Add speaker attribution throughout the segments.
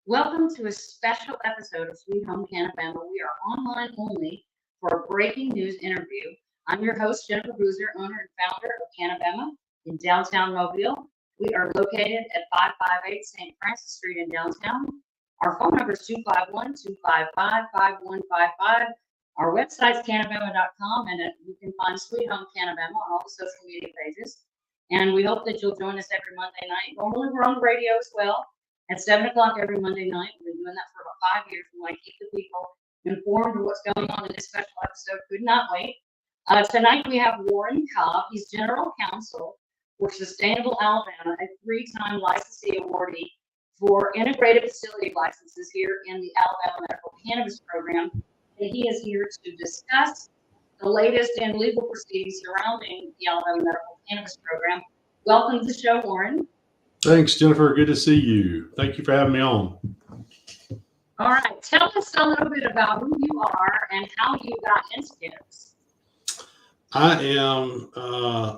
Speaker 1: Welcome to a special episode of Sweet Home CannaBama. We are online only for a breaking news interview. I'm your host, Jennifer Boozer, owner and founder of CannaBama in downtown Mobile. We are located at 558 St. Francis Street in downtown. Our phone number is 251-255-5155. Our website is CannaBama.com, and you can find Sweet Home CannaBama on all the social media pages. And we hope that you'll join us every Monday night. Normally, we're on the radio as well at 7 o'clock every Monday night. We've been doing that for about 5 years. We want to keep the people informed of what's going on in this special episode. Could not wait. Tonight we have Warren Cobb. He's General Counsel for Sustainable Alabama, a 3-time licensee awardee for integrated facility licenses here in the Alabama Medical Cannabis Program. And he is here to discuss the latest in legal proceedings surrounding the Alabama Medical Cannabis Program. Welcome to the show, Warren.
Speaker 2: Thanks, Jennifer. Good to see you. Thank you for having me on.
Speaker 1: All right. Tell us a little bit about who you are and how you got into cannabis.
Speaker 2: I am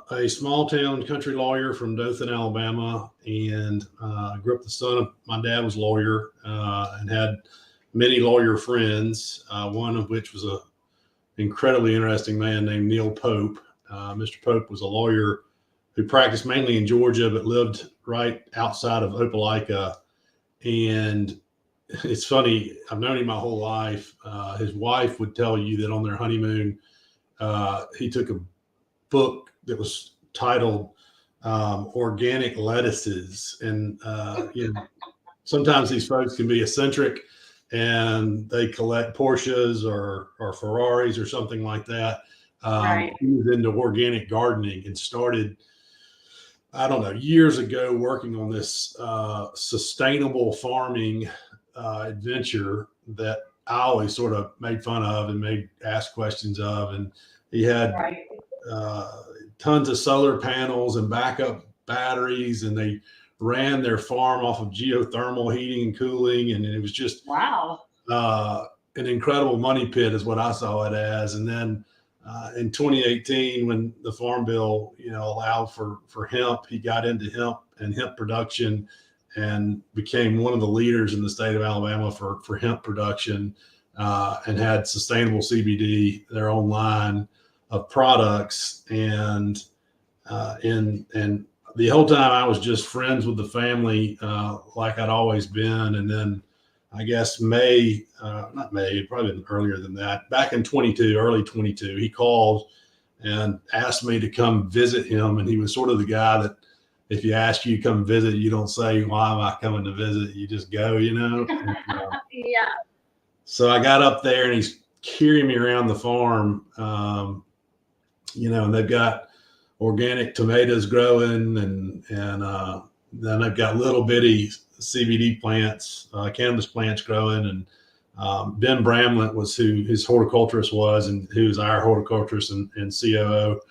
Speaker 2: a small town country lawyer from Dothan, Alabama, and grew up the son of my dad was a lawyer and had many lawyer friends, one of which was an incredibly interesting man named Neil Pope. Mr. Pope was a lawyer who practiced mainly in Georgia, but lived right outside of Opelika. And it's funny, I've known him my whole life. His wife would tell you that on their honeymoon, he took a book that was titled Organic Lettuces. And, sometimes these folks can be eccentric and they collect Porsches or Ferraris or something like that.
Speaker 1: Right.
Speaker 2: He was into organic gardening and started, I don't know, years ago working on this sustainable farming adventure that I always sort of made fun of and asked questions of. And he had tons of solar panels and backup batteries, and they ran their farm off of geothermal heating and cooling. And it was just
Speaker 1: wow,
Speaker 2: an incredible money pit is what I saw it as. And then in 2018, when the Farm Bill, allowed for hemp, he got into hemp and hemp production and became one of the leaders in the state of Alabama for hemp production, and had Sustainable CBD, their own line of products. And the whole time I was just friends with the family, like I'd always been. And then I guess probably been earlier than that, back in early 22, he called and asked me to come visit him. And he was sort of the guy that if you ask you to come visit, you don't say, why am I coming to visit? You just go, And,
Speaker 1: yeah.
Speaker 2: So I got up there and he's carrying me around the farm, and they've got organic tomatoes growing and then they've got little bitty CBD plants, cannabis plants growing. And Ben Bramlett was who his horticulturist was, and who's our horticulturist and COO.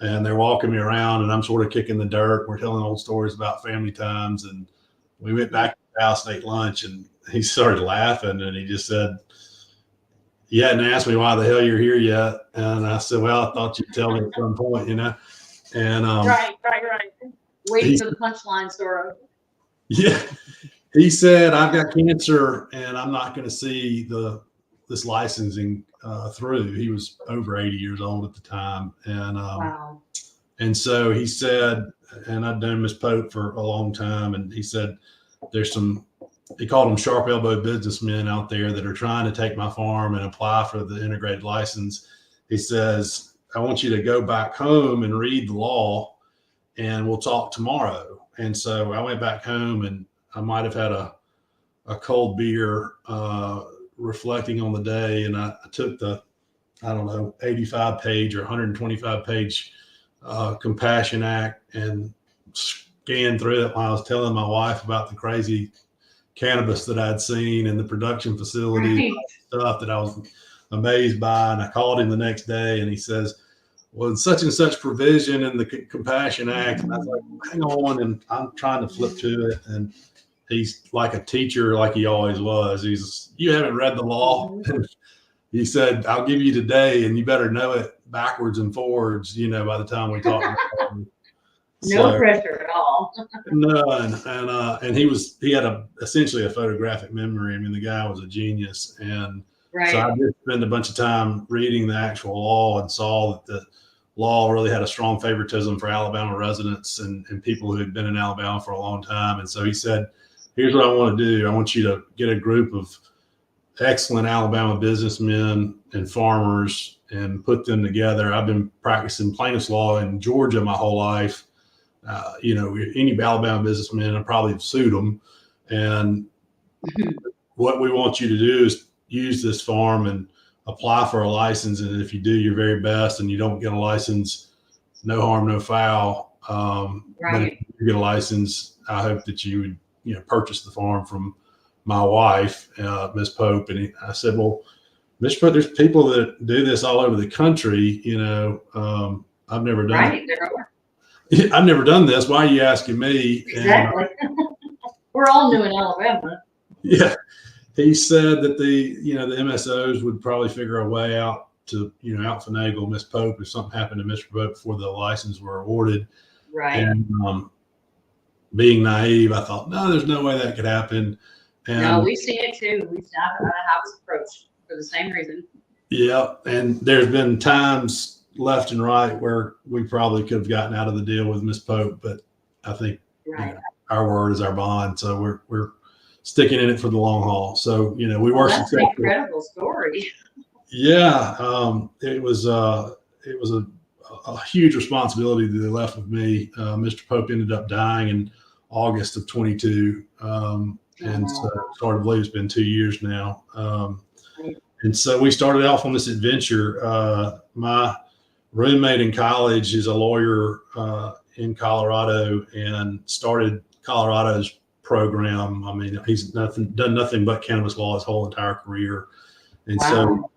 Speaker 2: And they're walking me around and I'm sort of kicking the dirt. We're telling old stories about family times. And we went back to the house and ate lunch, and he started laughing and he just said, you hadn't asked me why the hell you're here yet. And I said, well, I thought you'd tell me at some point, And
Speaker 1: Right. Waiting for the punchline, sort of.
Speaker 2: Yeah. He said, I've got cancer and I'm not going to see this licensing through. He was over 80 years old at the time. And
Speaker 1: wow.
Speaker 2: And so he said, and I've known Ms. Pope for a long time, and he said, he called them sharp elbow businessmen out there that are trying to take my farm and apply for the integrated license. He says, I want you to go back home and read the law, and we'll talk tomorrow. And so I went back home, and I might have had a cold beer, reflecting on the day. And I took the, 85 page or 125 page Compassion Act and scanned through it while I was telling my wife about the crazy cannabis that I'd seen and the production facility stuff that I was amazed by. And I called him the next day and he says, well, such and such provision in the Compassion Act. And I was like, hang on. And I'm trying to flip to it. And he's like a teacher, like he always was. You haven't read the law. He said, I'll give you today and you better know it backwards and forwards, by the time we talk.
Speaker 1: No pressure at all.
Speaker 2: None. And he had essentially a photographic memory. I mean, the guy was a genius. And so I did spend a bunch of time reading the actual law and saw that the law really had a strong favoritism for Alabama residents and people who had been in Alabama for a long time. And so he said, here's what I want to do. I want you to get a group of excellent Alabama businessmen and farmers and put them together. I've been practicing plaintiff's law in Georgia my whole life. Any Alabama businessmen, I probably have sued them. And what we want you to do is use this farm and apply for a license. And if you do your very best and you don't get a license, no harm, no foul. But if you get a license, I hope that you would, purchase the farm from my wife, Miss Pope. And I said, well, Mr. Pope, there's people that do this all over the country. I've never done it. I've never done this. Why are you asking me?
Speaker 1: Exactly. We're all new in Alabama.
Speaker 2: Yeah. He said that the MSOs would probably figure a way out to, out finagle Miss Pope if something happened to Mr. Pope before the license were awarded.
Speaker 1: Right.
Speaker 2: And being naive, I thought, no, there's no way that could happen. And
Speaker 1: no, we've seen it too. I was approached for the same reason. Yeah.
Speaker 2: And there's been times left and right where we probably could have gotten out of the deal with Miss Pope, but I think our word is our bond. So we're sticking in it for the long haul. So, we were successful.
Speaker 1: That's an incredible story.
Speaker 2: Yeah. It was a huge responsibility that they left with me. Mr. Pope ended up dying in August of 22. And so it's hard to believe it's been 2 years now. And so we started off on this adventure. My roommate in college is a lawyer in Colorado and started Colorado's program. I mean, he's done nothing but cannabis law his whole entire career. And so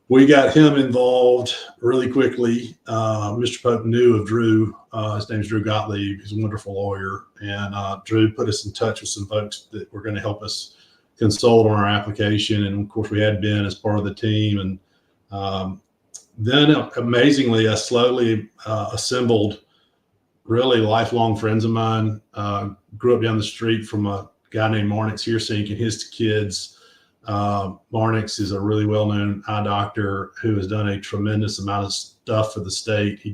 Speaker 2: we got him involved really quickly. Mr. Pope knew of Drew. His name's Drew Gottlieb. He's a wonderful lawyer. And Drew put us in touch with some folks that were going to help us consult on our application. And of course, we had Ben as part of the team. And then amazingly, I slowly assembled really lifelong friends of mine. Grew up down the street from a guy named Marnix Heersink and his kids. Marnix is a really well-known eye doctor who has done a tremendous amount of stuff for the state. He's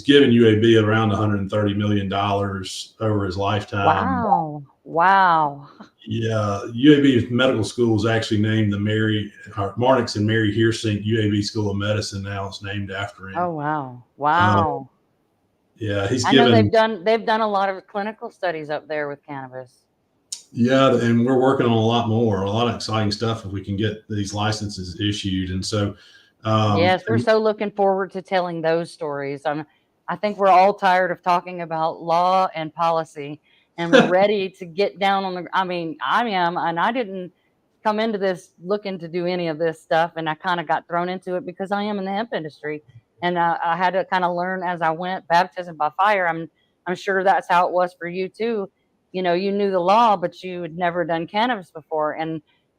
Speaker 2: given UAB around $130 million over his lifetime.
Speaker 3: Wow.
Speaker 2: Yeah. UAB Medical School is actually named the Marnix and Mary Heersink UAB School of Medicine. Now it's named after him.
Speaker 3: Oh, wow.
Speaker 2: Yeah.
Speaker 3: I know they've done a lot of clinical studies up there with cannabis.
Speaker 2: Yeah, and we're working on a lot of exciting stuff if we can get these licenses issued. And so,
Speaker 3: yes, we're so looking forward to telling those stories. I think we're all tired of talking about law and policy, and we're ready to get down on the. I mean, I am, and I didn't come into this looking to do any of this stuff, and I kind of got thrown into it because I am in the hemp industry, and I had to kind of learn as I went. Baptism by fire. I'm sure that's how it was for you too. You knew the law, but you had never done cannabis before.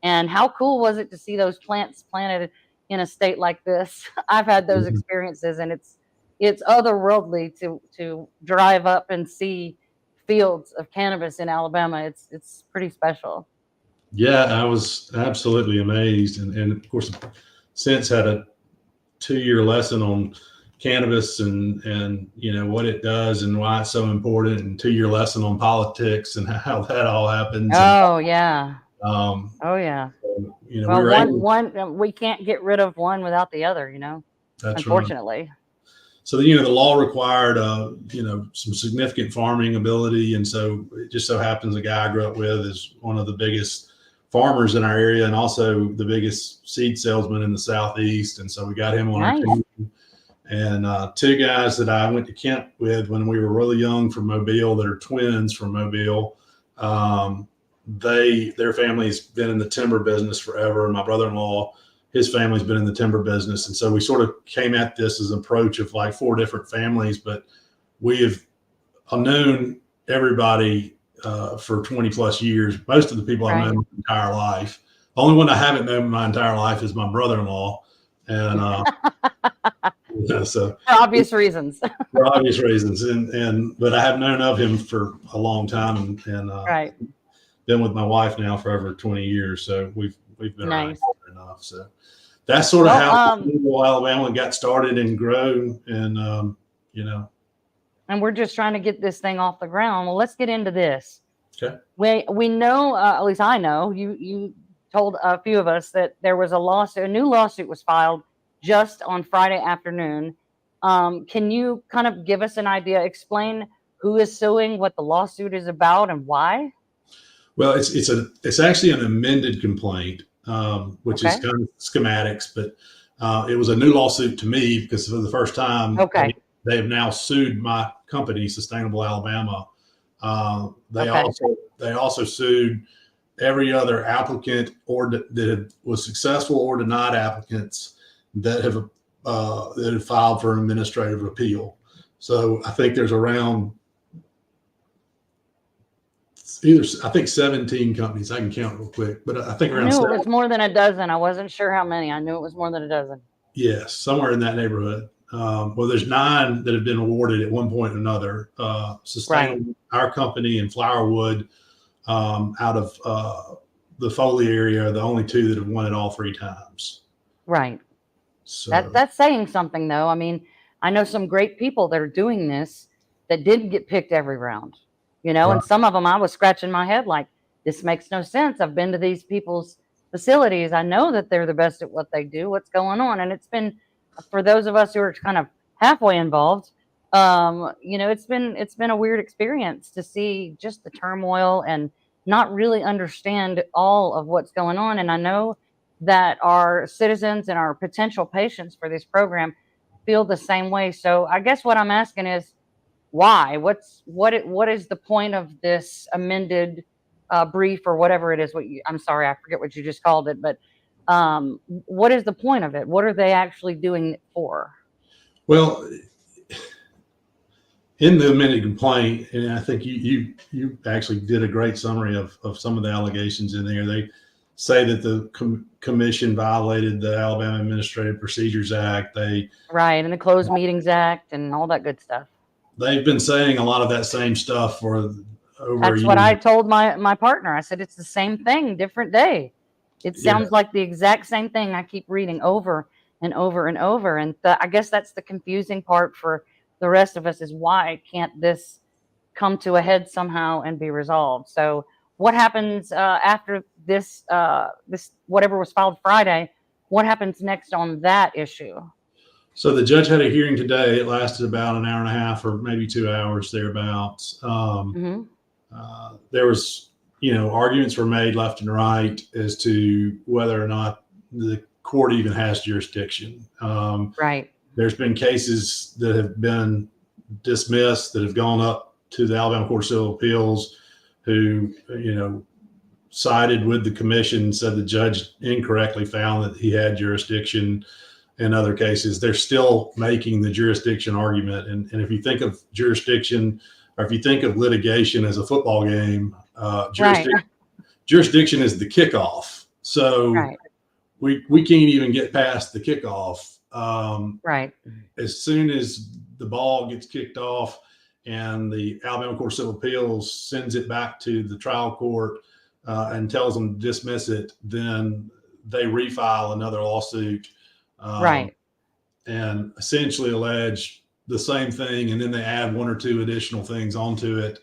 Speaker 3: And how cool was it to see those plants planted in a state like this? I've had those experiences, and it's otherworldly to drive up and see fields of cannabis in Alabama. It's pretty special.
Speaker 2: Yeah, I was absolutely amazed. And of course, since had a 2-year lesson on cannabis and what it does and why it's so important, and 2-year lesson on politics and how that all happens.
Speaker 3: Oh yeah. We can't get rid of one without the other,
Speaker 2: That's
Speaker 3: unfortunately.
Speaker 2: Right. So the law required some significant farming ability, and so it just so happens the guy I grew up with is one of the biggest farmers in our area and also the biggest seed salesman in the Southeast, and so we got him on our team. And 2 guys that I went to Kent with when we were really young from Mobile that are twins from Mobile. Their family's been in the timber business forever. And my brother-in-law, his family's been in the timber business. And so we sort of came at this as an approach of like 4 different families, but we have known everybody for 20 plus years. Most of the people I've known my entire life. The only one I haven't known my entire life is my brother-in-law. And So
Speaker 3: For obvious reasons.
Speaker 2: for obvious reasons, but I have known of him for a long time, and
Speaker 3: Right.
Speaker 2: been with my wife now for over 20 years, so we've been around
Speaker 3: Nice.
Speaker 2: enough. So that's sort of
Speaker 3: Well,
Speaker 2: how Alabama got started and grown, and you know.
Speaker 3: And we're just trying to get this thing off the ground. Well, let's get into this.
Speaker 2: Okay.
Speaker 3: We know, at least I know, you told a few of us that there was a new lawsuit was filed just on Friday afternoon. Can you kind of give us an idea, explain who is suing, what the lawsuit is about, and why?
Speaker 2: Well, it's actually an amended complaint, which is
Speaker 3: Okay.
Speaker 2: kind of schematics, but it was a new lawsuit to me because for the first time,
Speaker 3: Okay.
Speaker 2: they have now sued my company, Sustainable Alabama. They also sued every other applicant that was successful or denied applicants that have filed for an administrative appeal. So I think there's around 17 companies. I can count real quick, but I think
Speaker 3: I
Speaker 2: around
Speaker 3: knew it
Speaker 2: 7.
Speaker 3: was more than a dozen. I wasn't sure how many. I knew it was more than a dozen.
Speaker 2: Yes, somewhere in that neighborhood. Well, there's 9 that have been awarded at one point or another. Sustainable, our company, and Flowerwood, out of the Foley area, are the only 2 that have won it all 3 times.
Speaker 3: Right.
Speaker 2: So
Speaker 3: That's saying something, though. I mean, I know some great people that are doing this that didn't get picked every round, and some of them I was scratching my head like, this makes no sense. I've been to these people's facilities. I know that they're the best at what they do. What's going on? And it's been, for those of us who are kind of halfway involved, it's been a weird experience to see just the turmoil and not really understand all of what's going on. And I know that our citizens and our potential patients for this program feel the same way. So I guess what I'm asking is, why? What is the point of this amended brief or whatever it is? I'm sorry, I forget what you just called it, but what is the point of it? What are they actually doing it for?
Speaker 2: Well, in the amended complaint, and I think you actually did a great summary of some of the allegations in there. They say that the commission violated the Alabama Administrative Procedures Act.
Speaker 3: Right, and the Closed Meetings Act and all that good stuff.
Speaker 2: They've been saying a lot of that same stuff for over a year.
Speaker 3: That's what I told my partner. I said, it's the same thing, different day. It sounds like the exact same thing I keep reading over and over and over. And I guess that's the confusing part for the rest of us, is why can't this come to a head somehow and be resolved? So what happens after this whatever was filed Friday? What happens next on that issue?
Speaker 2: So the judge had a hearing today. It lasted about an hour and a half or maybe 2 hours thereabouts. There was, arguments were made left and right as to whether or not the court even has jurisdiction.
Speaker 3: Right.
Speaker 2: There's been cases that have been dismissed that have gone up to the Alabama Court of Civil Appeals, who, sided with the commission, said the judge incorrectly found that he had jurisdiction. In other cases, they're still making the jurisdiction argument. And if you think of jurisdiction, or if you think of litigation as a football game, jurisdiction is the kickoff. So we can't even get past the kickoff. As soon as the ball gets kicked off and the Alabama Court of Civil Appeals sends it back to the trial court and tells them to dismiss it, then they refile another lawsuit. And essentially allege the same thing, and then they add 1 or 2 additional things onto it.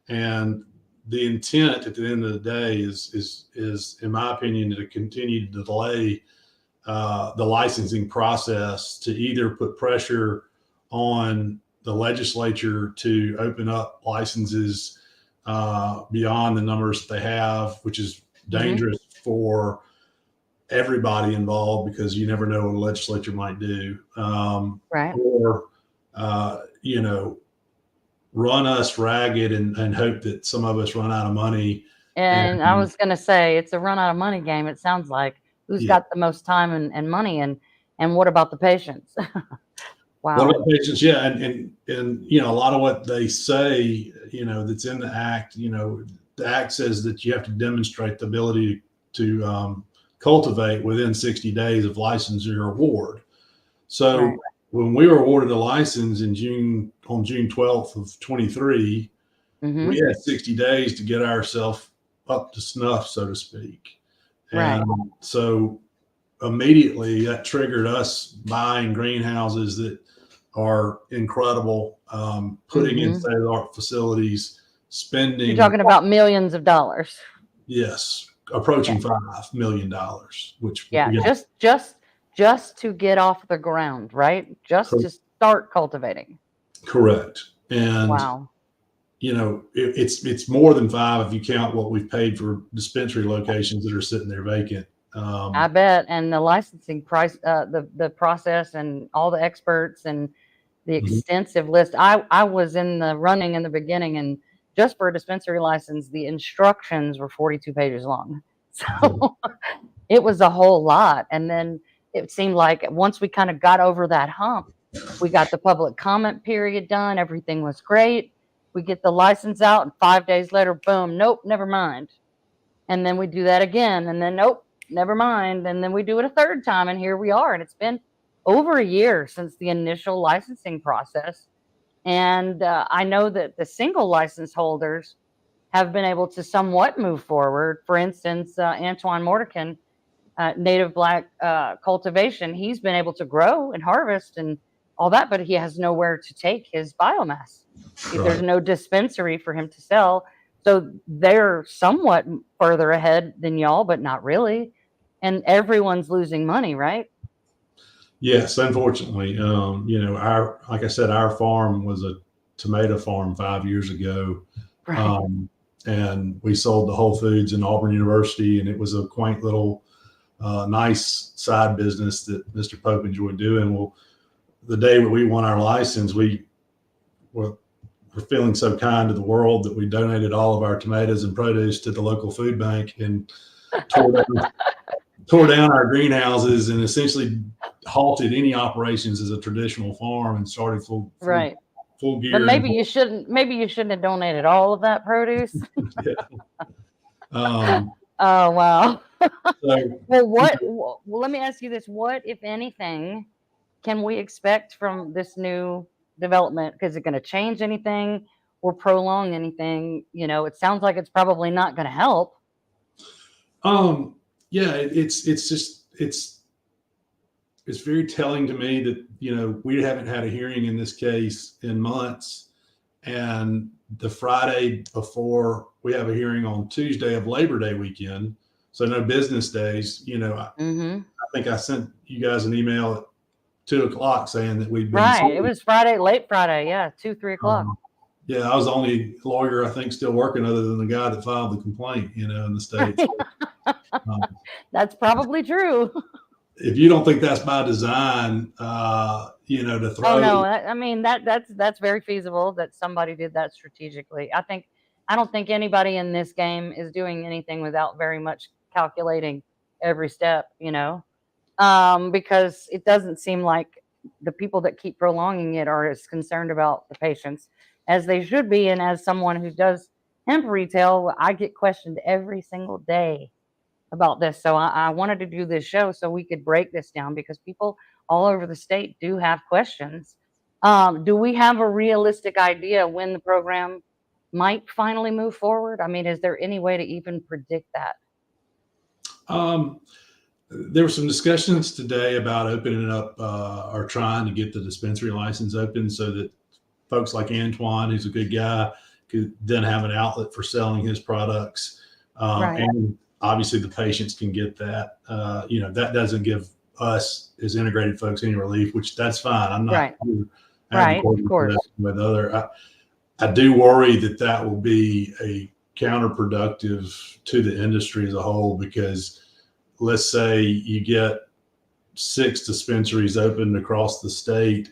Speaker 2: And the intent at the end of the day is in my opinion, to continue to delay the licensing process, to either put pressure on the legislature to open up licenses beyond the numbers that they have, which is dangerous for everybody involved, because you never know what a legislature might do. Or, run us ragged and hope that some of us run out of money.
Speaker 3: And I was going to say, it's a run out of money game. It sounds like who's got the most time and money, and what about the patients? Wow.
Speaker 2: What about patients? Yeah. And a lot of what they say, that's in the act, the act says that you have to demonstrate the ability to cultivate within 60 days of licensure award. So when we were awarded a license on June 12th of 23,
Speaker 3: Mm-hmm.
Speaker 2: we had 60 days to get ourselves up to snuff, so to speak.
Speaker 3: Right.
Speaker 2: And so immediately that triggered us buying greenhouses that are incredible, putting in
Speaker 3: Mm-hmm.
Speaker 2: state-of-the-art facilities, spending.
Speaker 3: You're talking about millions of dollars.
Speaker 2: Yes, approaching $5 million, which
Speaker 3: Yeah, just to get off the ground, right? Just to start cultivating.
Speaker 2: correct. And
Speaker 3: wow,
Speaker 2: you know, it's more than 5 if you count what we've paid for dispensary locations that are sitting there vacant.
Speaker 3: I bet. And the licensing price, the process, and all the experts and the extensive list. I was in the running in the beginning, and just for a dispensary license, the instructions were 42 pages long. So it was a whole lot. And then it seemed like once we kind of got over that hump, we got the public comment period done. Everything was great. We get the license out, and 5 days later, boom, nope, never mind. And then we do that again, and then nope, never mind. And then we do it a third time, and here we are. And it's been over a year since the initial licensing process. And I know that the single license holders have been able to somewhat move forward. For instance, Antoine Mordican, native Black cultivation, he's been able to grow and harvest and all that, but he has nowhere to take his biomass.
Speaker 2: Right.
Speaker 3: There's no dispensary for him to sell. So they're somewhat further ahead than y'all, but not really. And everyone's losing money, right?
Speaker 2: Yes, unfortunately. You know, like I said, our farm was a tomato farm 5 years ago.
Speaker 3: Right.
Speaker 2: And we sold to Whole Foods and Auburn University, and it was a quaint little nice side business that Mr. Pope enjoyed doing. Well, the day that we won our license, we were feeling so kind to the world that we donated all of our tomatoes and produce to the local food bank and tore down our greenhouses and essentially halted any operations as a traditional farm and started full gear.
Speaker 3: But maybe you shouldn't have donated all of that produce.
Speaker 2: Yeah.
Speaker 3: Oh wow.
Speaker 2: So,
Speaker 3: well, let me ask you this: what, if anything, can we expect from this new development? Is it going to change anything or prolong anything? You know, it sounds like it's probably not going to help.
Speaker 2: Yeah, it's very telling to me that, you know, we haven't had a hearing in this case in months, and the Friday before we have a hearing on Tuesday of Labor Day weekend, so no business days. You know, I think I sent you guys an email at 2:00 saying that we'd been
Speaker 3: right. It was Friday, late Friday, 2-3 o'clock.
Speaker 2: Yeah, I was the only lawyer I think still working other than the guy that filed the complaint, you know, in the state.
Speaker 3: That's probably true.
Speaker 2: If you don't think that's by design, you know, to throw.
Speaker 3: Oh no, I mean that's very feasible that somebody did that strategically. I don't think anybody in this game is doing anything without very much calculating every step, you know, because it doesn't seem like the people that keep prolonging it are as concerned about the patients as they should be. And as someone who does hemp retail, I get questioned every single day about this. So I wanted to do this show so we could break this down, because people all over the state do have questions. Do we have a realistic idea when the program might finally move forward? I mean, is there any way to even predict that?
Speaker 2: There were some discussions today about opening up or trying to get the dispensary license open so that folks like Antoine, who's a good guy, could then have an outlet for selling his products.
Speaker 3: Right.
Speaker 2: And obviously the patients can get that. You know, that doesn't give us as integrated folks any relief, which that's fine. I'm not
Speaker 3: right, of course.
Speaker 2: with other. I do worry that will be a counterproductive to the industry as a whole, because let's say you get 6 dispensaries opened across the state,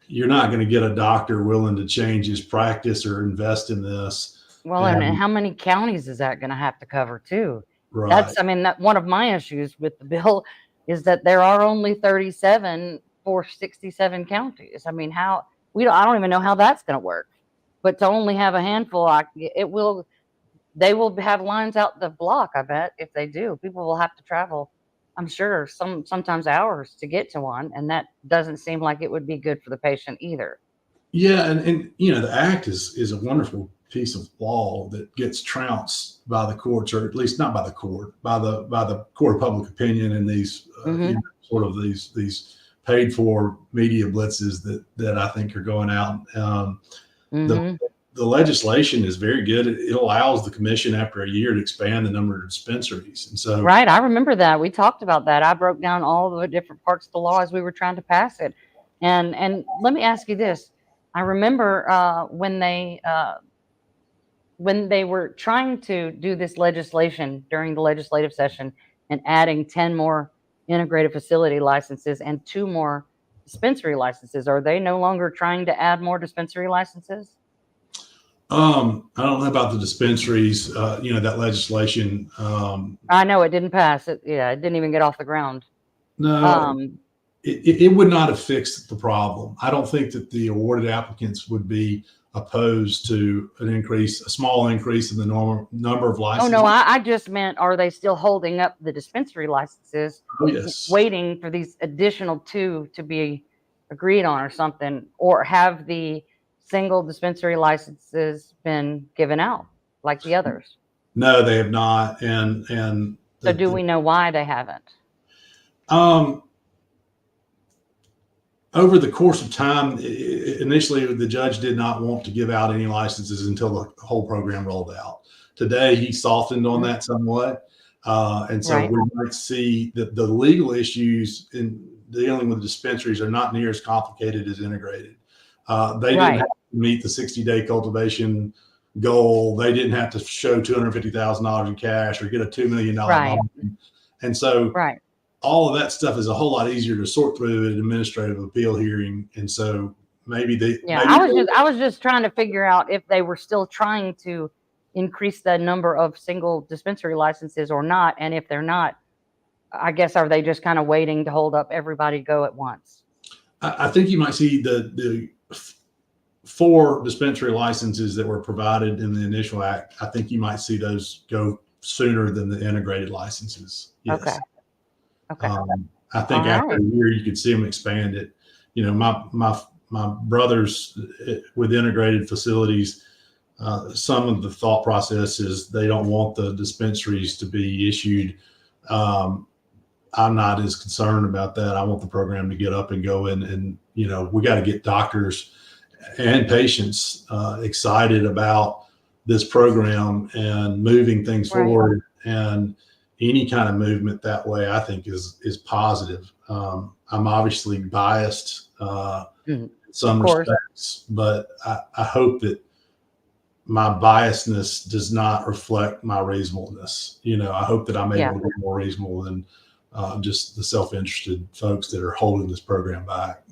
Speaker 2: you're not going to get a doctor willing to change his practice or invest in this.
Speaker 3: Well, and how many counties is that going to have to cover too?
Speaker 2: Right.
Speaker 3: That's, I mean, that one of my issues with the bill is that there are only 37 for 67 counties. I mean, I don't even know how that's going to work. But to only have a handful, they will have lines out the block, I bet, if they do. People will have to travel I'm sure sometimes hours to get to one, and that doesn't seem like it would be good for the patient either.
Speaker 2: Yeah, and the act is a wonderful piece of law that gets trounced by the courts, or at least not by the court, by the court of public opinion, and these sort of these paid for media blitzes that I think are going out. The legislation is very good. It allows the commission after a year to expand the number of dispensaries, and so
Speaker 3: right. I remember that we talked about that. I broke down all the different parts of the law as we were trying to pass it, and let me ask you this. I remember when they were trying to do this legislation during the legislative session and adding 10 more integrated facility licenses and 2 more dispensary licenses. Are they no longer trying to add more dispensary licenses?
Speaker 2: I don't know about the dispensaries. That legislation.
Speaker 3: I know it didn't pass. It didn't even get off the ground.
Speaker 2: No. It would not have fixed the problem. I don't think that the awarded applicants would be opposed to a small increase in the number of licenses.
Speaker 3: Oh, no, I just meant, are they still holding up the dispensary licenses?
Speaker 2: Oh, yes.
Speaker 3: Waiting for these additional 2 to be agreed on or something, or have the single dispensary licenses been given out like the others?
Speaker 2: No, they have not. And
Speaker 3: so do we know why they haven't?
Speaker 2: Over the course of time, initially the judge did not want to give out any licenses until the whole program rolled out. Today, he softened on that somewhat. And so we might see that the legal issues in dealing with dispensaries are not near as complicated as integrated. They didn't have to meet the 60-day cultivation goal. They didn't have to show $250,000 in cash or get a $2 million loan. And so all of that stuff is a whole lot easier to sort through at an administrative appeal hearing. And so maybe
Speaker 3: I was just trying to figure out if they were still trying to increase the number of single dispensary licenses or not. And if they're not, I guess, are they just kind of waiting to hold up everybody go at once?
Speaker 2: I think you might see the 4 dispensary licenses that were provided in the initial act. I think you might see those go sooner than the integrated licenses. Yes.
Speaker 3: Okay.
Speaker 2: I think after a year you could see them expand it. My brothers with integrated facilities, some of the thought process is they don't want the dispensaries to be issued. I'm not as concerned about that. I want the program to get up and go and we got to get doctors and patients excited about this program and moving things forward. And any kind of movement that way, I think, is positive. I'm obviously biased in some respects, but I hope that my biasness does not reflect my reasonableness. I hope that I'm able to be more reasonable than just the self-interested folks that are holding this program back.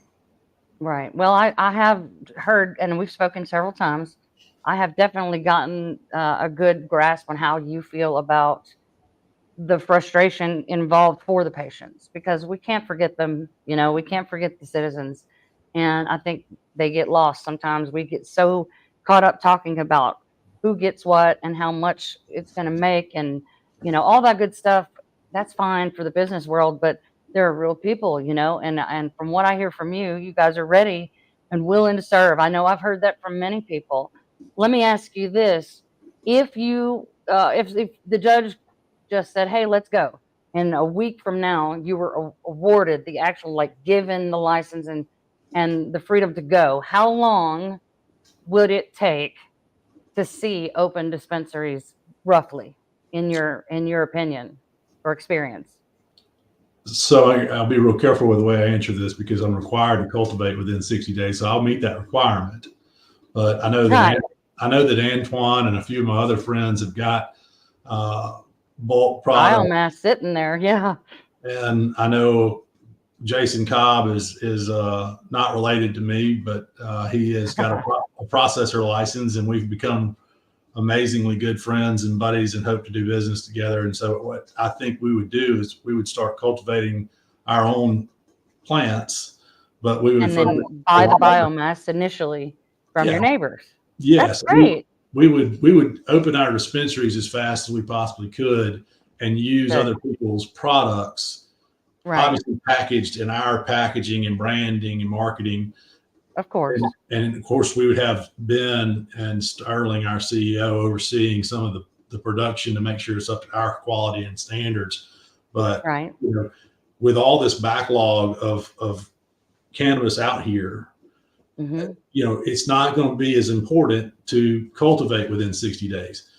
Speaker 3: Right. Well, I have heard, and we've spoken several times, I have definitely gotten a good grasp on how you feel about the frustration involved for the patients, because we can't forget them. We can't forget the citizens. And I think they get lost. Sometimes we get so caught up talking about who gets what and how much it's going to make and, all that good stuff. That's fine for the business world, but there are real people, and from what I hear from you, you guys are ready and willing to serve. I know I've heard that from many people. Let me ask you this. If you, if the judge just said, hey, let's go, and a week from now you were awarded the actual, given the license and the freedom to go, how long would it take to see open dispensaries, roughly, in your opinion or experience?
Speaker 2: So I'll be real careful with the way I answer this because I'm required to cultivate within 60 days. So I'll meet that requirement. But I know that Antoine and a few of my other friends have got bulk product
Speaker 3: biomass sitting there. Yeah.
Speaker 2: And I know Jason Cobb is not related to me, but he has got a processor license, and we've become amazingly good friends and buddies and hope to do business together. And so what I think we would do is we would start cultivating our own plants, but we would
Speaker 3: then buy the biomass initially from your neighbors.
Speaker 2: Yes.
Speaker 3: That's great.
Speaker 2: We would open our dispensaries as fast as we possibly could and use other people's products
Speaker 3: Right.
Speaker 2: obviously packaged in our packaging and branding and marketing.
Speaker 3: Of course.
Speaker 2: And of course, we would have Ben and Sterling, our CEO, overseeing some of the production to make sure it's up to our quality and standards. But
Speaker 3: Right.
Speaker 2: with all this backlog of cannabis out here,
Speaker 3: Mm-hmm.
Speaker 2: it's not going to be as important to cultivate within 60 days.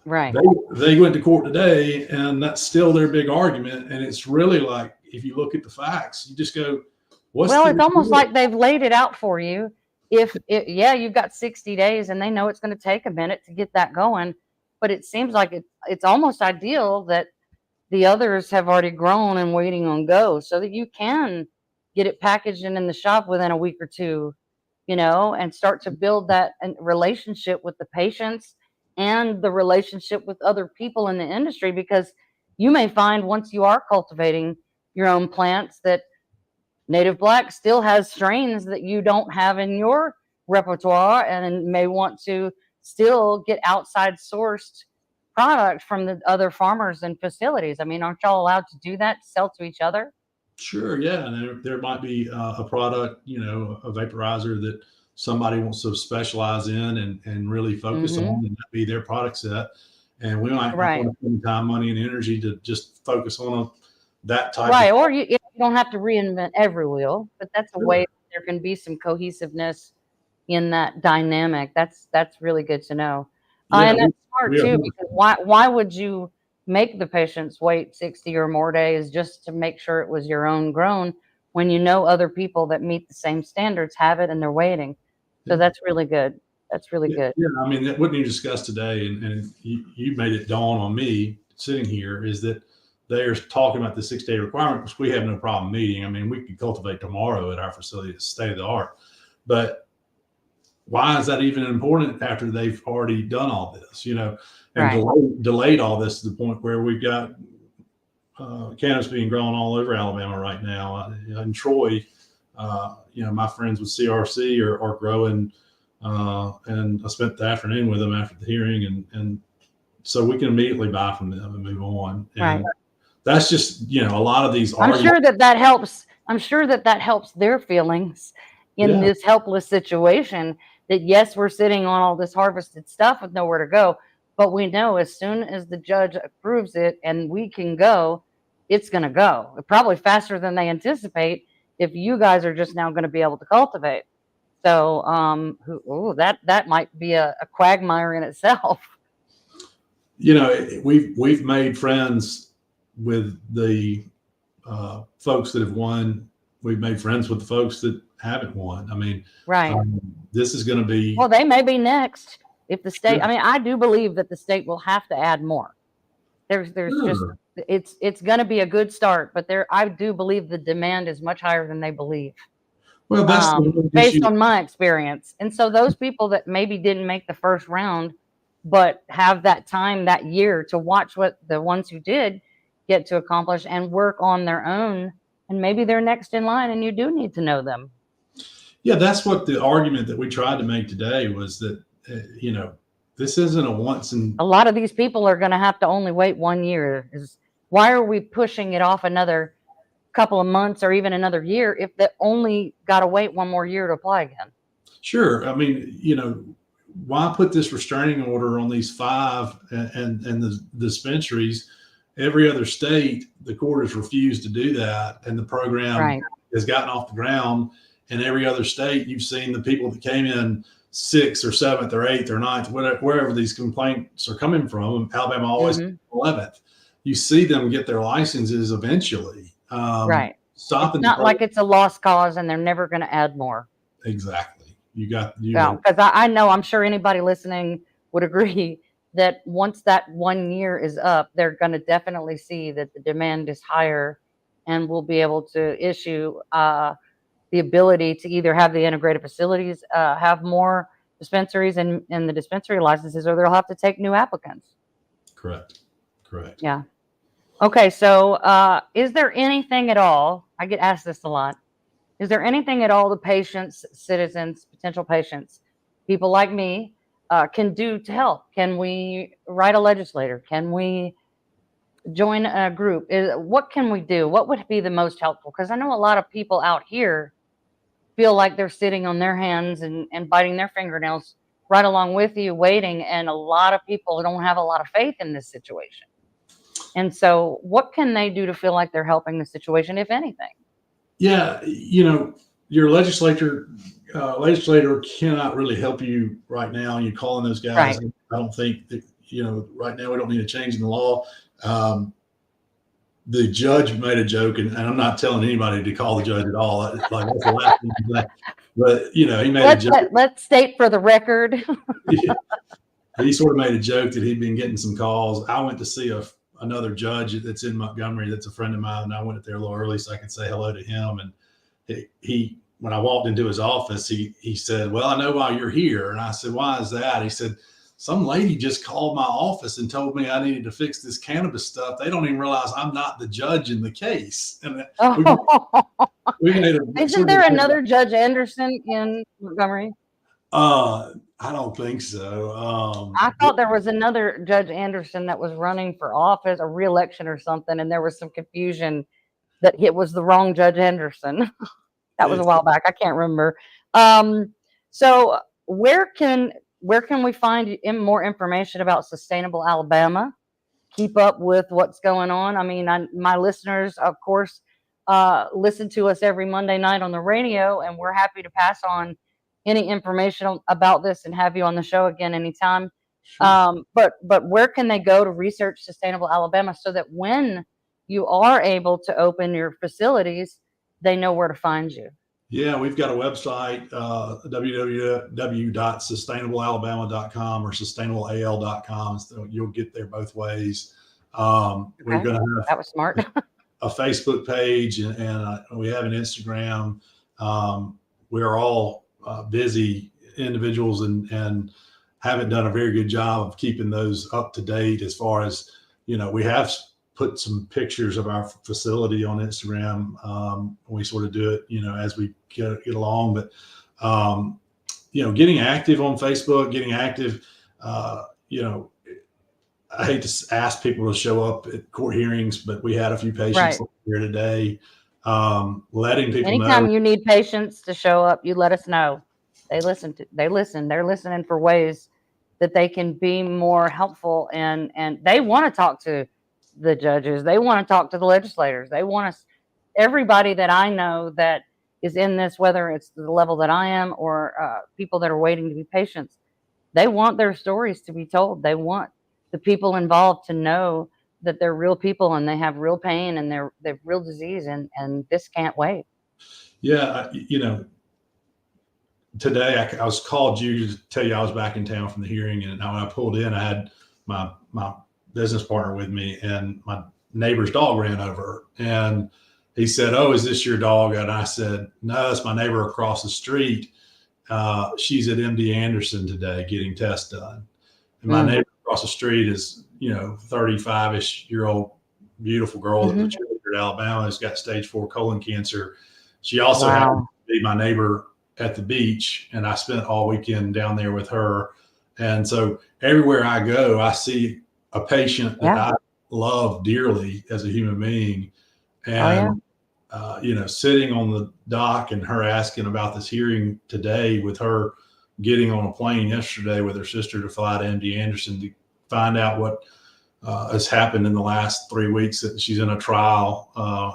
Speaker 3: Right.
Speaker 2: They went to court today, and that's still their big argument. And it's really like, if you look at the facts, you just go,
Speaker 3: Well, it's almost like they've laid it out for you. You've got 60 days and they know it's going to take a minute to get that going, but it seems like it's almost ideal that the others have already grown and waiting on go so that you can get it packaged and in the shop within a week or two, and start to build that relationship with the patients and the relationship with other people in the industry, because you may find once you are cultivating your own plants that Native Black still has strains that you don't have in your repertoire and may want to still get outside sourced product from the other farmers and facilities. I mean, aren't y'all allowed to do that, sell to each other?
Speaker 2: Sure, yeah, and there might be a product, a vaporizer that somebody wants to specialize in and really focus on, and that be their product set. And we might want to spend time, money, and energy to just focus on that type.
Speaker 3: Right, or you don't have to reinvent every wheel, but that's a way there can be some cohesiveness in that dynamic. That's really good to know. And that's smart too, because why would you make the patients wait 60 or more days just to make sure it was your own grown when other people that meet the same standards have it and they're waiting? So that's really good. That's really good.
Speaker 2: Yeah, I mean, what you discussed today, and you made it dawn on me sitting here, is that they're talking about the 6-day requirement, which we have no problem meeting. I mean, we could cultivate tomorrow at our facility. It's state of the art. But why is that even important after they've already done all this, and delayed all this to the point where we've got cannabis being grown all over Alabama right now. In Troy, my friends with CRC are growing, and I spent the afternoon with them after the hearing, and so we can immediately buy from them and move on. And that's just, a lot of these
Speaker 3: I'm sure that helps. I'm sure that helps their feelings in this helpless situation, that yes, we're sitting on all this harvested stuff with nowhere to go, but we know as soon as the judge approves it and we can go, it's going to go probably faster than they anticipate if you guys are just now going to be able to cultivate. So that might be a quagmire in itself.
Speaker 2: We've made friends with the folks that have won. We've made friends with the folks that haven't won. I mean, this is going to be,
Speaker 3: well, they may be next if the state, I mean, I do believe that the state will have to add more. There's just, it's going to be a good start, but I do believe the demand is much higher than they believe.
Speaker 2: Well, that's
Speaker 3: based on my experience. And so those people that maybe didn't make the first round, but have that time that year to watch what the ones who did get to accomplish and work on their own, and maybe they're next in line and you do need to know them.
Speaker 2: Yeah, that's what the argument that we tried to make today was that, this isn't a once in.
Speaker 3: A lot of these people are going to have to only wait 1 year. Why are we pushing it off another couple of months or even another year if they only got to wait 1 more year to apply again?
Speaker 2: Sure. I mean, why put this restraining order on these 5 and the dispensaries? Every other state, the court has refused to do that, and the program has gotten off the ground. And every other state, you've seen the people that came in 6th or 7th or 8th or 9th, wherever these complaints are coming from. Alabama always 11th. You see them get their licenses eventually.
Speaker 3: It's not like it's a lost cause and they're never going to add more.
Speaker 2: Exactly. Because
Speaker 3: I'm sure anybody listening would agree that once that 1 year is up, they're going to definitely see that the demand is higher, and we'll be able to issue the ability to either have the integrated facilities have more dispensaries and the dispensary licenses, or they'll have to take new applicants.
Speaker 2: Correct.
Speaker 3: Yeah. Okay. So is there anything at all, I get asked this a lot, is there anything at all the patients, citizens, potential patients, people like me, can do to help? Can we write a legislator? Can we join a group, what can we do? What would be the most helpful? Because I know a lot of people out here feel like they're sitting on their hands and biting their fingernails right along with you, waiting. And a lot of people don't have a lot of faith in this situation. And so what can they do to feel like they're helping the situation, if anything?
Speaker 2: Yeah, your legislator cannot really help you right now. You calling those guys.
Speaker 3: Right.
Speaker 2: I don't think that, right now we don't need a change in the law. The judge made a joke, and I'm not telling anybody to call the judge at all. Like, that's the last thing to say. But, he made a joke.
Speaker 3: Let's state for the record.
Speaker 2: He sort of made a joke that he'd been getting some calls. I went to see another judge that's in Montgomery that's a friend of mine, and I went there a little early so I could say hello to him. And he when I walked into his office, he said, "Well, I know why you're here." And I said, "Why is that?" He said, "Some lady just called my office and told me I needed to fix this cannabis stuff. They don't even realize I'm not the judge in the case." And
Speaker 3: Isn't there another Judge Anderson in Montgomery?
Speaker 2: I don't think so.
Speaker 3: I thought there was another Judge Anderson that was running for office, a re-election or something, and there was some confusion that it was the wrong Judge Anderson. That was a while back. I can't remember. So where can we find more information about Sustainable Alabama? Keep up with what's going on. I mean, my listeners, of course, listen to us every Monday night on the radio, and we're happy to pass on any information about this and have you on the show again anytime. Sure. But where can they go to research Sustainable Alabama so that when you are able to open your facilities, they know where to find you?
Speaker 2: Yeah, we've got a website, www.sustainablealabama.com or sustainableal.com. So you'll get there both ways. We're going to have
Speaker 3: that was smart.
Speaker 2: a Facebook page and we have an Instagram. We're all busy individuals and haven't done a very good job of keeping those up to date as far as, we have put some pictures of our facility on Instagram. We sort of do it, as we get along, but, getting active on Facebook, getting active, I hate to ask people to show up at court hearings, but we had a few patients here today. Letting people
Speaker 3: anytime
Speaker 2: know.
Speaker 3: You need patients to show up, you let us know. They're listening for ways that they can be more helpful, and they want to talk to the judges. They want to talk to the legislators. They want us, everybody that I know that is in this, whether it's the level that I am or people that are waiting to be patients, they want their stories to be told. They want the people involved to know that they're real people and they have real pain and they're real disease, and this can't wait.
Speaker 2: Yeah. Today I was called you to tell you I was back in town from the hearing, and when I pulled in, I had my business partner with me, and my neighbor's dog ran over, and he said, "Oh, is this your dog?" And I said, "No, it's my neighbor across the street. She's at MD Anderson today getting tests done." And my neighbor across the street is, 35-ish year old, beautiful girl that was cheerleader at Alabama, has got stage 4 colon cancer. She also happened to be my neighbor at the beach, and I spent all weekend down there with her. And so everywhere I go, I see a patient that I love dearly as a human being. And, sitting on the dock and her asking about this hearing today, with her getting on a plane yesterday with her sister to fly to MD Anderson to find out what has happened in the last 3 weeks. That she's in a trial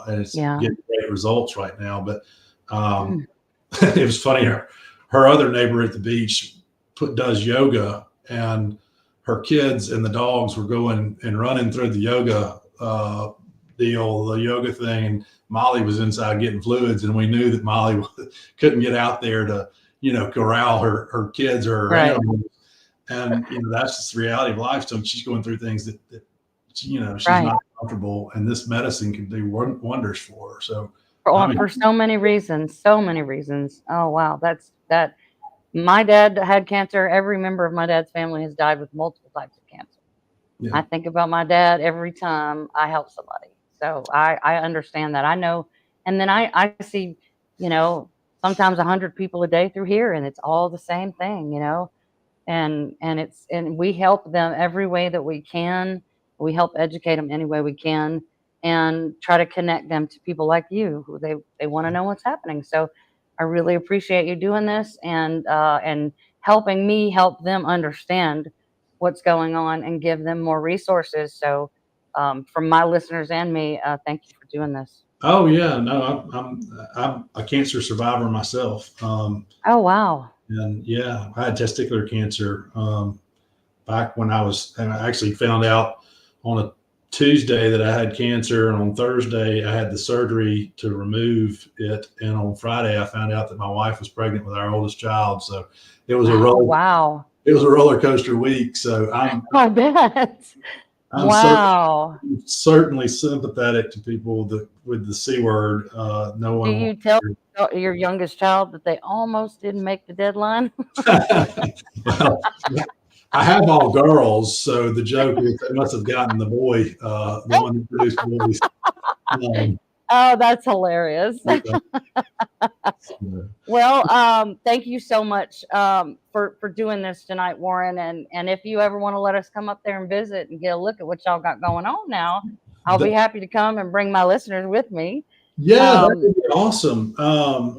Speaker 2: and it's getting great results right now. But it was funny. Her other neighbor at the beach does yoga, and her kids and the dogs were going and running through the yoga the yoga thing, and Molly was inside getting fluids, and we knew that Molly couldn't get out there to, corral her kids or her animals. And, that's just the reality of life. So she's going through things that she's not comfortable, and this medicine can do wonders for her. So
Speaker 3: for so many reasons. Oh, wow. That my dad had cancer. Every member of my dad's family has died with multiple types of cancer. Yeah. I think about my dad every time I help somebody. So I understand that. I know. And then I see, sometimes 100 people a day through here, and it's all the same thing, and we help them every way that we can. We help educate them any way we can and try to connect them to people like you who they want to know what's happening. So I really appreciate you doing this and helping me help them understand what's going on and give them more resources. So from my listeners and me, thank you for doing this.
Speaker 2: Oh yeah, no, I'm a cancer survivor myself.
Speaker 3: Oh, wow.
Speaker 2: And yeah, I had testicular cancer back when and I actually found out on a Tuesday that I had cancer, and on Thursday I had the surgery to remove it, and on Friday I found out that my wife was pregnant with our oldest child. So it was
Speaker 3: Wow.
Speaker 2: It was a roller coaster week. So
Speaker 3: I bet. Wow.
Speaker 2: certainly sympathetic to people with the C word. No one.
Speaker 3: Do you tell your youngest child that they almost didn't make the deadline?
Speaker 2: Well, I have all girls, so the joke is they must have gotten the boy, the one who produced boys.
Speaker 3: Oh, that's hilarious. Well, thank you so much for doing this tonight, Warren. And if you ever want to let us come up there and visit and get a look at what y'all got going on now, I'll be happy to come and bring my listeners with me.
Speaker 2: Yeah, that would be awesome.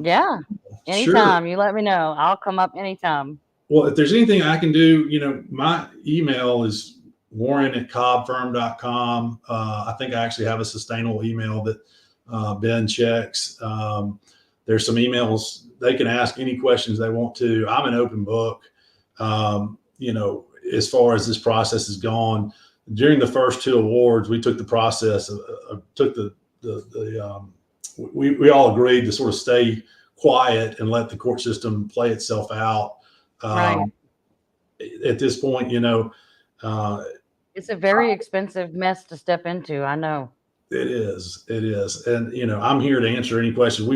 Speaker 3: Yeah, anytime. Sure. You let me know. I'll come up anytime.
Speaker 2: Well, if there's anything I can do, my email is warren@cobbfirm.com. I think I actually have a sustainable email that Ben checks. There's some emails they can ask any questions they want to. I'm an open book. As far as this process has gone, during the first 2 awards, we took the process we all agreed to sort of stay quiet and let the court system play itself out.
Speaker 3: Right.
Speaker 2: At this point,
Speaker 3: it's a very expensive mess to step into. I know.
Speaker 2: It is. And, I'm here to answer any questions.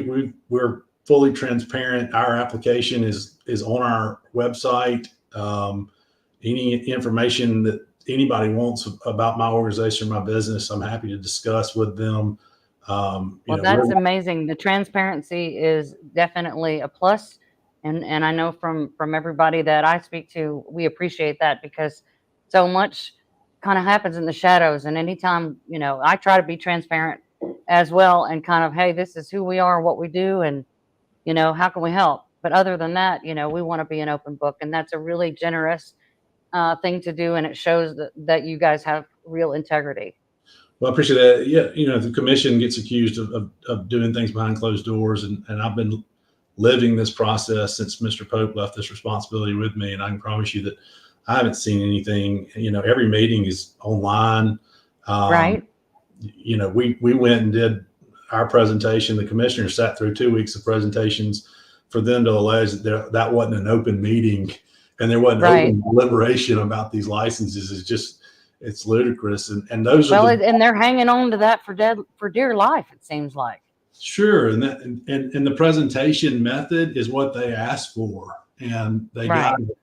Speaker 2: We're fully transparent. Our application is on our website. Any information that anybody wants about my organization, my business, I'm happy to discuss with them.
Speaker 3: That's amazing. The transparency is definitely a plus. And I know from everybody that I speak to, we appreciate that because so much kind of happens in the shadows. And anytime, I try to be transparent as well and kind of, hey, this is who we are, what we do, and, how can we help? But other than that, we want to be an open book. And that's a really generous thing to do. And it shows that you guys have real integrity.
Speaker 2: Well, I appreciate that. Yeah, the commission gets accused of doing things behind closed doors. And I've been living this process since Mr. Pope left this responsibility with me. And I can promise you that I haven't seen anything. Every meeting is online.
Speaker 3: Right.
Speaker 2: We went and did our presentation. The commissioner sat through 2 weeks of presentations for them to allege that wasn't an open meeting and there wasn't open deliberation about these licenses. It's ludicrous. And those
Speaker 3: and they're hanging on to that for dear life, it seems like.
Speaker 2: Sure. And the presentation method is what they asked for, and they got it.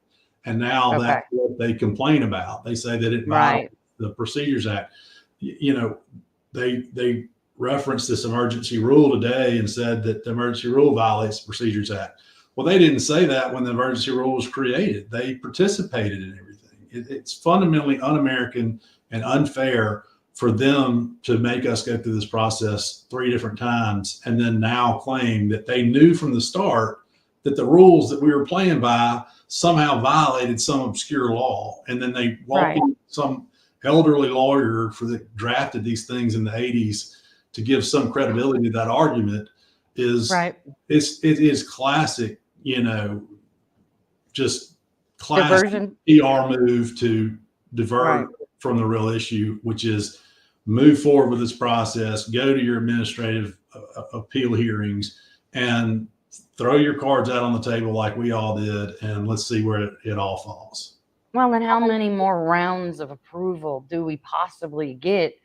Speaker 2: And now that's what they complain about. They say that it violates the Procedures Act. They referenced this emergency rule today and said that the emergency rule violates the Procedures Act. Well, they didn't say that when the emergency rule was created. They participated in everything. It's fundamentally un-American and unfair for them to make us go through this process 3 different times and then now claim that they knew from the start that the rules that we were playing by somehow violated some obscure law. And then they walk in some elderly lawyer that drafted these things in the 80s to give some credibility to that argument it is classic, just classic
Speaker 3: diversion.
Speaker 2: PR move to divert from the real issue, which is move forward with this process, go to your administrative appeal hearings, and throw your cards out on the table like we all did, and let's see where it all falls.
Speaker 3: Well, and how many more rounds of approval do we possibly get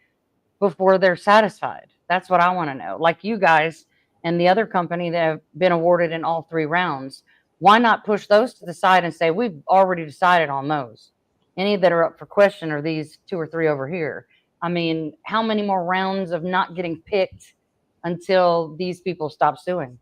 Speaker 3: before they're satisfied? That's what I want to know. Like you guys and the other company that have been awarded in all 3 rounds, why not push those to the side and say, we've already decided on those. Any that are up for question are these 2 or 3 over here. I mean, how many more rounds of not getting picked until these people stop suing?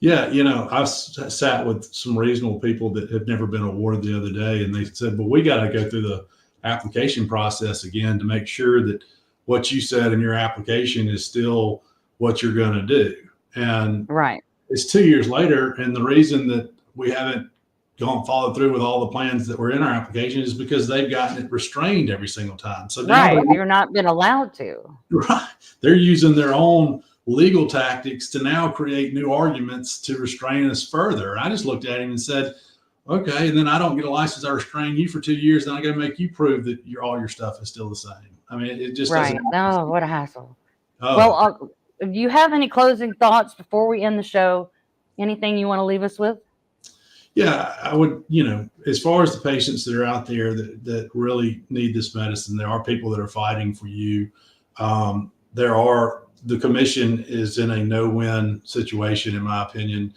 Speaker 2: Yeah, I've sat with some reasonable people that have never been awarded the other day, and they said, well, we got to go through the application process again to make sure that what you said in your application is still what you're going to do. And
Speaker 3: Right.
Speaker 2: it's 2 years later, and the reason that we haven't followed through with all the plans that were in our application is because they've gotten it restrained every single time. So now
Speaker 3: You're not been allowed to.
Speaker 2: right, they're using their own legal tactics to now create new arguments to restrain us further. I just looked at him and said, okay, and then I don't get a license. I restrain you for 2 years. Then I got to make you prove that all your stuff is still the same. I mean, it just
Speaker 3: Right.
Speaker 2: doesn't.
Speaker 3: No, what a hassle.
Speaker 2: Oh.
Speaker 3: Well, do you have any closing thoughts before we end the show? Anything you want to leave us with?
Speaker 2: Yeah, I would, as far as the patients that are out there that really need this medicine, there are people that are fighting for you. The commission is in a no-win situation, in my opinion,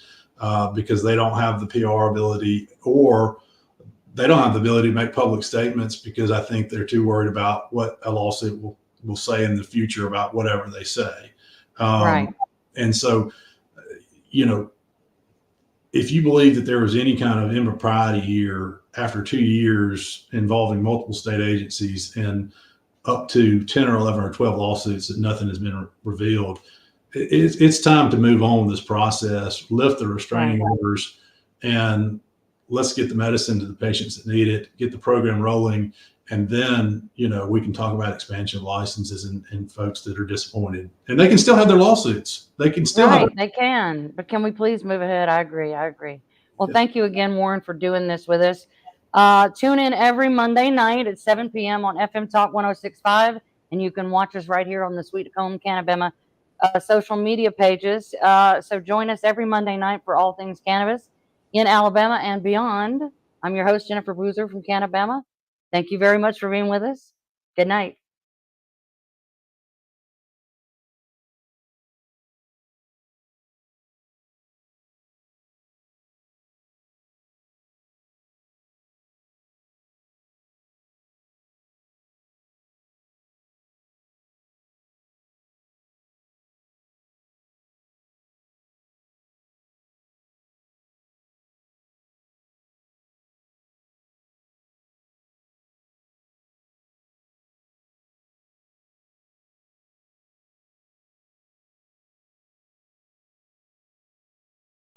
Speaker 2: because they don't have the PR ability, or they don't have the ability to make public statements, because I think they're too worried about what a lawsuit will say in the future about whatever they say.
Speaker 3: Right.
Speaker 2: And so, if you believe that there was any kind of impropriety here after 2 years involving multiple state agencies and up to 10 or 11 or 12 lawsuits that nothing has been revealed, it's time to move on with this process, lift the restraining orders, and let's get the medicine to the patients that need it, get the program rolling. And then, we can talk about expansion of licenses and folks that are disappointed, and they can still have their lawsuits. They can still
Speaker 3: they can, but can we please move ahead? I agree. Well, thank you again, Warren, for doing this with us. Tune in every Monday night at 7 p.m. on FM Talk 106.5, and you can watch us right here on the Sweet Home CannaBama social media pages. So join us every Monday night for all things cannabis in Alabama and beyond. I'm your host, Jennifer Boozer from CannaBama. Thank you very much for being with us. Good night.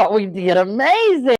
Speaker 3: Oh, we did amazing.